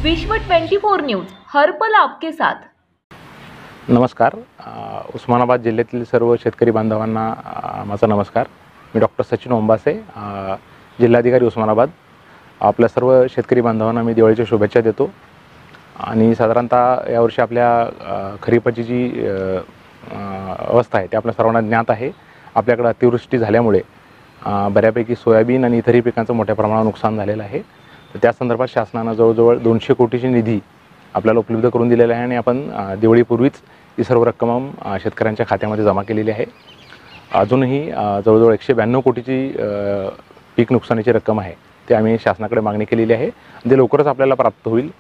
विश्व 24 न्यूज हर पल आपके साथ। नमस्कार। उस्मानाबाद जिल्ह्यातील सर्व शेतकरी बांधवांना माझा नमस्कार। मी डॉक्टर सचिन ओंबासे, जिल्हाधिकारी उस्मानाबाद। आपल्या सर्व शेतकरी बांधवांना मी दिवाळीच्या शुभेच्छा देतो। आणि साधारणतः यावर्षी आपल्या खरीपाची जी अवस्था आहे ते आपल्या सर्वांना ज्ञात आहे। आपल्याकडे अतिवृष्टी झाल्यामुळे बऱ्यापैकी सोयाबीन आणि इतरही पिकांचं मोठ्या प्रमाणावर नुकसान झालेलं आहे। तर त्या संदर्भात शासनाने जवळजवळ 200 कोटीची निधी आपल्याला उपलब्ध करून दिलेला आहे आणि आपण दिवाळीपूर्वीच ही सर्व रक्कम शेतकऱ्यांच्या खात्यामध्ये जमा केलेली आहे। अजूनही जवळजवळ 192 कोटीची पीक नुकसानीची रक्कम आहे ते आम्ही शासनाकडे मागणी केलेली आहे। ते लवकरच आपल्याला प्राप्त होईल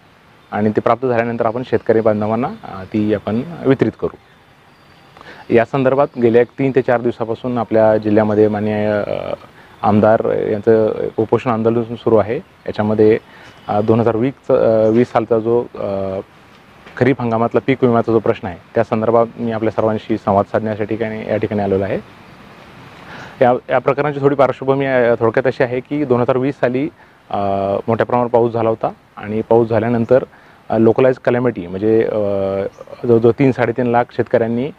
आणि ते प्राप्त झाल्यानंतर आपण शेतकरी बांधवांना ती आपण वितरित करू। या संदर्भात गेल्या 3 ते 4 दिवसापासून आपल्या जिल्ह्यामध्ये माननीय आमदार यांचं उपोषण आंदोलन सुरू आहे। याच्यामध्ये 2020 सालचा जो खरीप हंगामातला पीक विम्याचा जो प्रश्न आहे त्या संदर्भात मी आपल्या सर्वांशी संवाद साधण्यासाठी या ठिकाणी आलेलो आहे। या प्रकरणाची थोडी पार्श्वभूमी थोडक्यात अशी आहे की 2020 साली मोठ्या प्रमाणावर पाऊस झाला होता आणि पाऊस झाल्यानंतर लोकलाइज कॅलॅमिटी म्हणजे जवळजवळ 3-3.5 लाख शेतकऱ्यांनी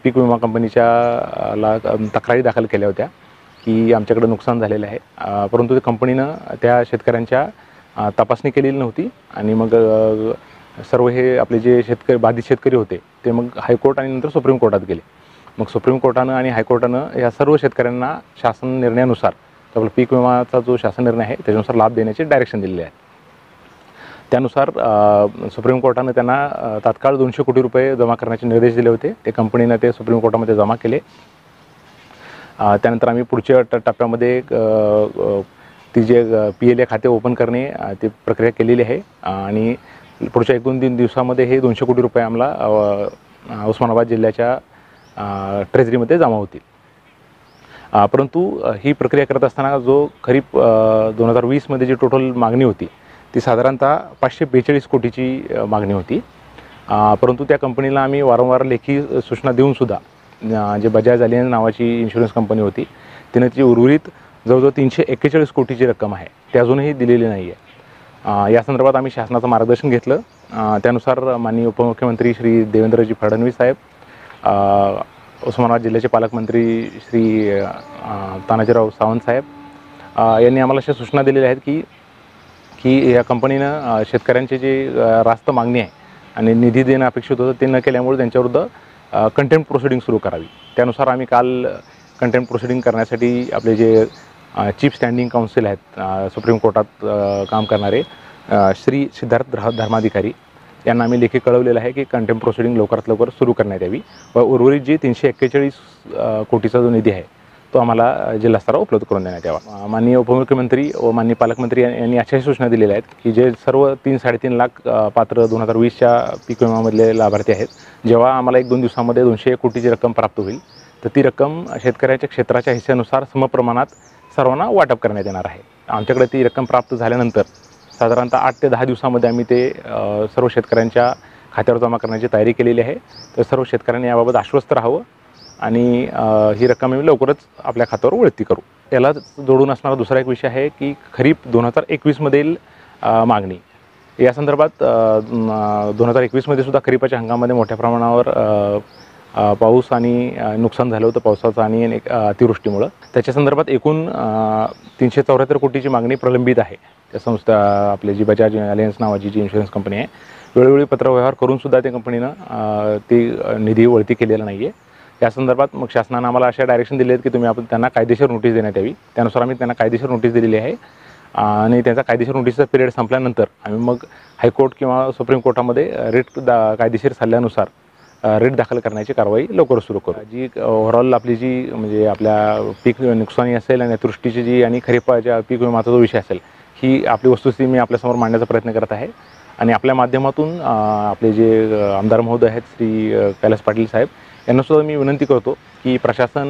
पीक विमा कंपनीच्या तक्रारी दाखल केल्या होत्या की आमच्याकडे नुकसान झालेलं आहे। परंतु त्या कंपनीनं त्या शेतकऱ्यांच्या तपासणी केलेली नव्हती आणि मग सर्व हे आपले जे बाधित शेतकरी होते ते मग हायकोर्ट आणि नंतर सुप्रीम कोर्टात गेले। मग सुप्रीम कोर्टानं आणि हायकोर्टानं या सर्व शेतकऱ्यांना शासन निर्णयानुसार आपला पीक विमाचा जो शासन निर्णय आहे त्याच्यानुसार लाभ देण्याचे डायरेक्शन दिलेले आहे। त्यानुसार सुप्रीम कोर्टानं त्यांना तात्काळ 200 कोटी रुपये जमा करण्याचे निर्देश दिले होते। ते कंपनीनं ते सुप्रीम कोर्टामध्ये जमा केले। त्यानंतर आम्ही पुढच्या टप्प्यामध्ये ती जे PLA खाते ओपन करणे ती प्रक्रिया केलेली आहे आणि पुढच्या 1-2 दिवसामध्ये हे 200 कोटी रुपये आम्हाला उस्मानाबाद जिल्ह्याच्या ट्रेझरीमध्ये जमा होतील। परंतु ही प्रक्रिया करत असताना जो खरीप 2020 मध्ये जी टोटल मागणी होती ती साधारणतः 542 कोटीची मागणी होती। परंतु त्या कंपनीला आम्ही वारंवार लेखी सूचना देऊन सुद्धा जे बजाज अलियन्स नावाची इन्शुरन्स कंपनी होती तिने ती उर्वरित जवळजवळ 341 कोटीची रक्कम आहे ते अजूनही दिलेली नाही आहे। या संदर्भात आम्ही शासनाचं मार्गदर्शन घेतलं। त्यानुसार माननीय उपमुख्यमंत्री श्री देवेंद्रजी फडणवीस साहेब, उस्मानाबाद जिल्ह्याचे पालकमंत्री श्री तानाजीराव सावंत साहेब यांनी आम्हाला अशा सूचना दिलेल्या आहेत की या कंपनीनं शेतकऱ्यांचे जे रास्त मागणी आहे आणि निधी देणं अपेक्षित होतं ते न केल्यामुळे त्यांच्याविरुद्ध कंटेम्प्ट प्रोसिडिंग सुरू करावी। त्यानुसार आम्ही काल कंटेम्प्ट प्रोसिडिंग करण्यासाठी आपले जे चीफ स्टँडिंग काउन्सिल आहेत सुप्रीम कोर्टात काम करणारे श्री सिद्धार्थ धर्माधिकारी यांना आम्ही लेखी कळवलेलं आहे की कंटेम्प्ट प्रोसिडिंग लवकरात लवकर सुरू करण्यात यावी व उर्वरित जी 341 कोटीचा जो निधी आहे तो आम्हाला जिल्हास्तरावर उपलब्ध करून देण्यात यावा। माननीय उपमुख्यमंत्री व माननीय पालकमंत्री यांनी अशाही सूचना दिलेल्या आहेत की जे सर्व 3-3.5 लाख पात्र 2020च्या पीक विम्यामधले लाभार्थी आहेत, जेव्हा आम्हाला 1-2 दिवसामध्ये 201 कोटीची रक्कम प्राप्त होईल तर ती रक्कम शेतकऱ्याच्या क्षेत्राच्या हिस्स्यानुसार समप्रमाणात सर्वांना वाटप करण्यात येणार आहे। आमच्याकडे ती रक्कम प्राप्त झाल्यानंतर साधारणतः 8 ते 10 दिवसामध्ये आम्ही ते सर्व शेतकऱ्यांच्या खात्यावर जमा करण्याची तयारी केलेली आहे। तर सर्व शेतकऱ्यांनी याबाबत आश्वस्त राहावं आणि ही रक्कम आम्ही लवकरच आपल्या खात्यावर वळती करू। याला जोडून असणारा दुसरा एक विषय आहे की खरीप 2021 मधील मागणी। या संदर्भात 2021 मध्ये सुद्धा खरीपाच्या हंगामामध्ये मोठ्या प्रमाणावर पाऊस आणि नुकसान झालं होतं पावसाचं आणि अतिवृष्टीमुळे। त्याच्या संदर्भात एकूण 374 कोटीची मागणी प्रलंबित आहे। त्या संस्था आपली जी बजाज अलियन्स नावाची जी इन्शुरन्स कंपनी आहे वेळोवेळी पत्रव्यवहार करून सुद्धा त्या कंपनीनं ती निधी वळती केलेला नाही आहे। या संदर्भात मग शासनानं आम्हाला अशा डायरेक्शन दिले आहेत की तुम्ही आपण त्यांना कायदेशीर नोटीस देण्यात यावी। त्यानुसार आम्ही त्यांना कायदेशीर नोटीस दिलेली आहे आणि त्यांचा कायदेशीर नोटीसचा पिरियड संपल्यानंतर आम्ही मग हायकोर्ट किंवा सुप्रीम कोर्टामध्ये कायदेशीर सल्ल्यानुसार रिट दाखल करण्याची कारवाई लवकर सुरू करू। जी ओव्हरऑल आपली जी म्हणजे आपल्या पीक नुकसानी असेल आणि अतिवृष्टीची जी आणि खरीपाच्या पीक विम्याचा जो विषय असेल ही आपली वस्तुस्थिती मी आपल्यासमोर मांडण्याचा प्रयत्न करत आहे आणि आपल्या माध्यमातून आपले जे आमदार महोदय आहेत श्री कैलास पाटील साहेब यांनासुद्धा मी विनंती करतो की प्रशासन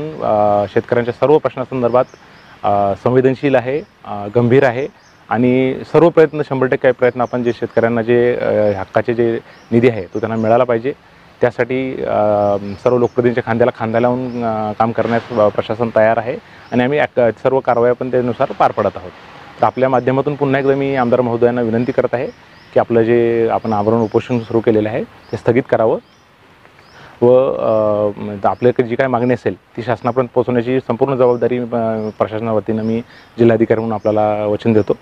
शेतकऱ्यांच्या सर्व प्रश्नासंदर्भात संवेदनशील आहे, गंभीर आहे आणि सर्व प्रयत्न 100% प्रयत्न आपण जे शेतकऱ्यांना जे हक्काचे जे निधी आहे तो त्यांना मिळाला पाहिजे। त्यासाठी सर्व लोकप्रतिनिधींच्या खांद्याला खांदा लावून काम करण्यास प्रशासन तयार आहे आणि आम्ही सर्व कारवाई पण त्यानुसार पार पडत आहोत। तर आपल्या माध्यमातून पुन्हा एकदा मी आमदार महोदयांना विनंती करत आहे की आपलं जे आपण आवरण उपोषण सुरू केलेलं आहे ते स्थगित करावं व आपल्याकडे जी काय मागणी असेल ती शासनापर्यंत पोहोचवण्याची संपूर्ण जबाबदारी प्रशासनावतीनं मी जिल्हाधिकारी म्हणून आपल्याला वचन देतो.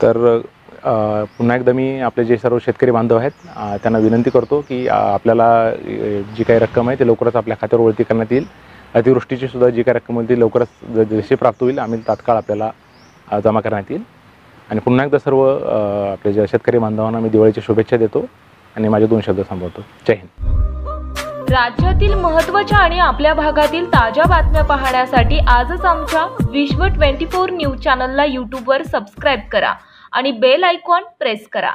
तर पुन्हा एकदा मी आपले जे सर्व शेतकरी बांधव आहेत त्यांना विनंती करतो की आपल्याला जी काही रक्कम आहे ती लवकरच आपल्या खात्यावर वळती करण्यात येईल. अतिवृष्टीची सुद्धा जी काही रक्कम होईल ती लवकरच जशी प्राप्त होईल आम्ही तात्काळ आपल्याला जमा करण्यात येईल. आणि पुन्हा एकदा सर्व आपल्या ज्या शेतकरी बांधवांना मी दिवाळीच्या शुभेच्छा देतो आणि माझे 2 शब्द संपवतो. जय हिंद. राज्यातील महत्त्वाच्या आणि आपल्या भागातील ताज्या बातम्या पाहण्यासाठी आजच आमच्या विश्व 24 न्यूज चॅनलला यूट्यूबवर सबस्क्राईब करा आणि बेल आयकॉन प्रेस करा.